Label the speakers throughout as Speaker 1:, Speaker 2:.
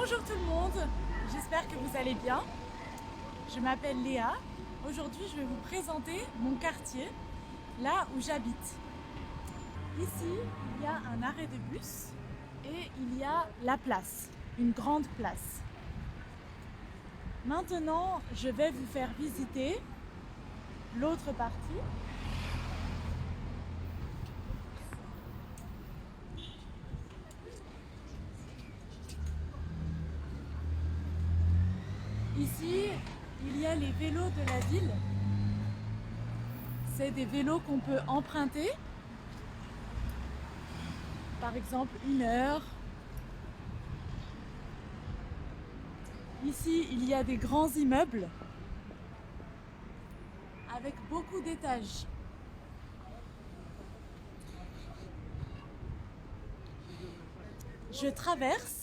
Speaker 1: Bonjour tout le monde, j'espère que vous allez bien. Je m'appelle Léa. Aujourd'hui, je vais vous présenter mon quartier, là où j'habite. Ici, il y a un arrêt de bus et il y a la place, une grande place. Maintenant, je vais vous faire visiter l'autre partie. Ici, il y a les vélos de la ville. C'est des vélos qu'on peut emprunter. Par exemple, 1 heure. Ici, il y a des grands immeubles avec beaucoup d'étages. Je traverse.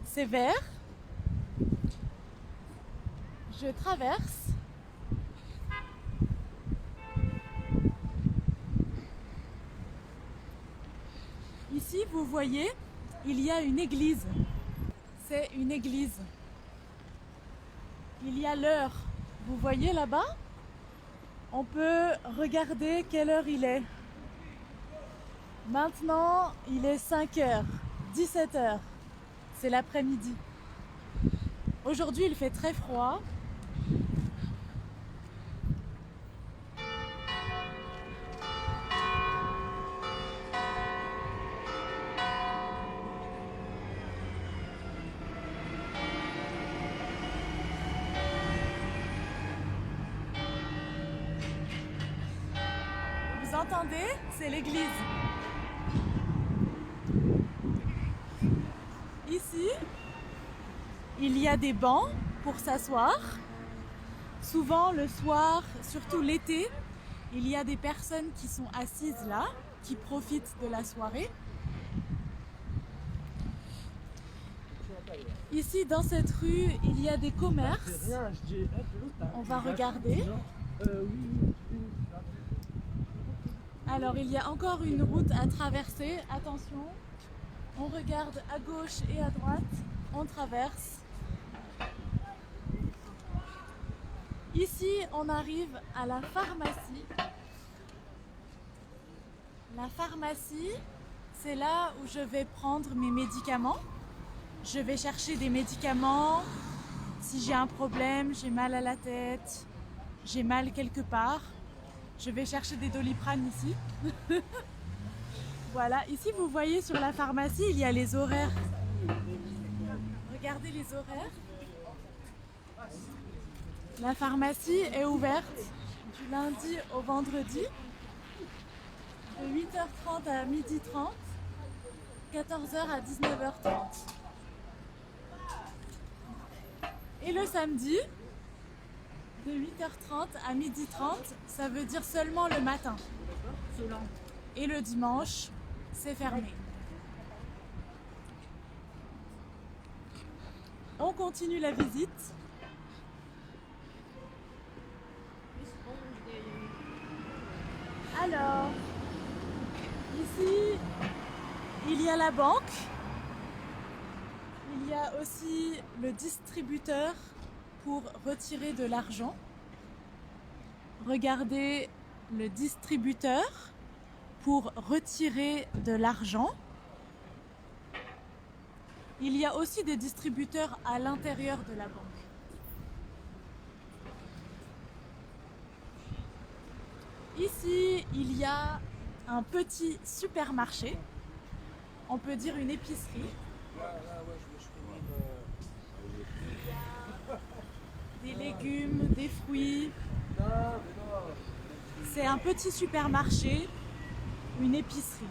Speaker 1: C'est vert. Je traverse. Ici, vous voyez, il y a une église. C'est une église. Il y a l'heure. Vous voyez là-bas? On peut regarder quelle heure il est. Maintenant, il est 5h, 17h. C'est l'après-midi. Aujourd'hui, il fait très froid. Vous entendez? C'est l'église. Ici, il y a des bancs pour s'asseoir. Souvent le soir, surtout l'été, il y a des personnes qui sont assises là, qui profitent de la soirée. Ici, dans cette rue, il y a des commerces. On va regarder. Alors, il y a encore une route à traverser. Attention, on regarde à gauche et à droite. On traverse. Ici, on arrive à la pharmacie. La pharmacie, c'est là où je vais prendre mes médicaments. Je vais chercher des médicaments. Si j'ai un problème, j'ai mal à la tête, j'ai mal quelque part, je vais chercher des Doliprane ici. Voilà, ici vous voyez sur la pharmacie, il y a les horaires. Regardez les horaires. La pharmacie est ouverte du lundi au vendredi, de 8h30 à 12h30, 14h à 19h30. Et le samedi, de 8h30 à 12h30, ça veut dire seulement le matin. Et le dimanche, c'est fermé. On continue la visite. Alors, ici, il y a la banque. Il y a aussi le distributeur pour retirer de l'argent. Regardez le distributeur pour retirer de l'argent. Il y a aussi des distributeurs à l'intérieur de la banque. Ici, il y a un petit supermarché. On peut dire une épicerie. Des légumes, des fruits. C'est un petit supermarché, une épicerie.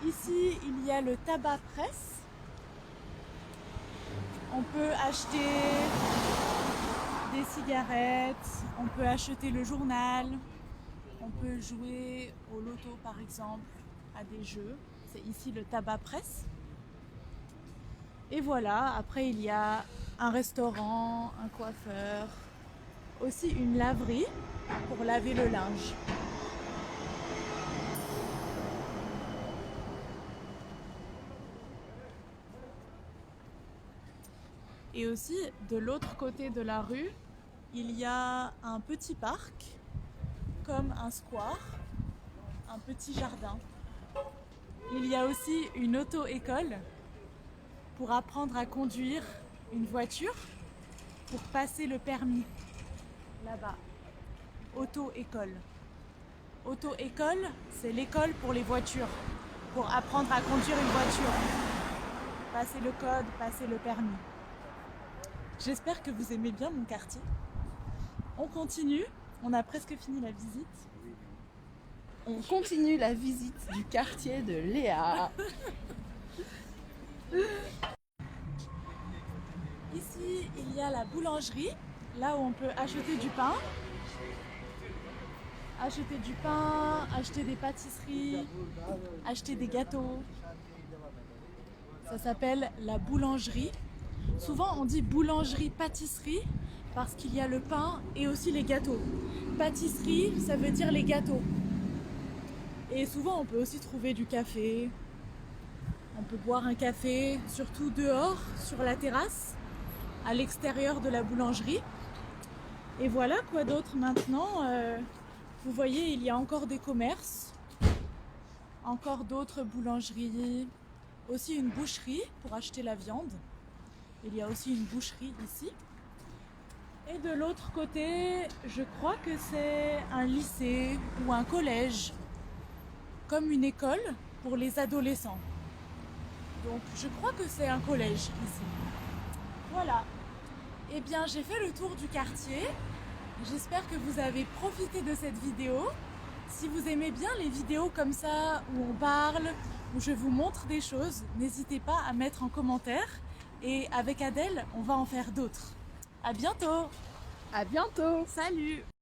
Speaker 1: Ici, il y a le tabac presse. On peut acheter des cigarettes, on peut acheter le journal, on peut jouer au loto par exemple, à des jeux. C'est ici le tabac presse. Et voilà, après il y a un restaurant, un coiffeur, aussi une laverie pour laver le linge. Et aussi, de l'autre côté de la rue, il y a un petit parc, comme un square, un petit jardin. Il y a aussi une auto-école pour apprendre à conduire une voiture, pour passer le permis. Là-bas, auto-école. Auto-école, c'est l'école pour les voitures, pour apprendre à conduire une voiture. Passer le code, passer le permis. J'espère que vous aimez bien mon quartier. On continue, on a presque fini la visite.
Speaker 2: On continue la visite du quartier de Léa.
Speaker 1: Ici, il y a la boulangerie, là où on peut acheter du pain. Acheter du pain, acheter des pâtisseries, acheter des gâteaux. Ça s'appelle la boulangerie. Souvent on dit boulangerie-pâtisserie parce qu'il y a le pain et aussi les gâteaux. Pâtisserie, ça veut dire les gâteaux. Et souvent on peut aussi trouver du café. On peut boire un café, surtout dehors, sur la terrasse, à l'extérieur de la boulangerie. Et voilà, quoi d'autre maintenant. Vous voyez, il y a encore des commerces, encore d'autres boulangeries, aussi une boucherie pour acheter la viande. Il y a aussi une boucherie ici. Et de l'autre côté, je crois que c'est un lycée ou un collège, comme une école pour les adolescents. Donc je crois que c'est un collège ici. Voilà. Eh bien, j'ai fait le tour du quartier. J'espère que vous avez profité de cette vidéo. Si vous aimez bien les vidéos comme ça, où on parle, où je vous montre des choses, n'hésitez pas à mettre en commentaire. Et avec Adèle, on va en faire d'autres. À bientôt!
Speaker 2: À bientôt!
Speaker 1: Salut!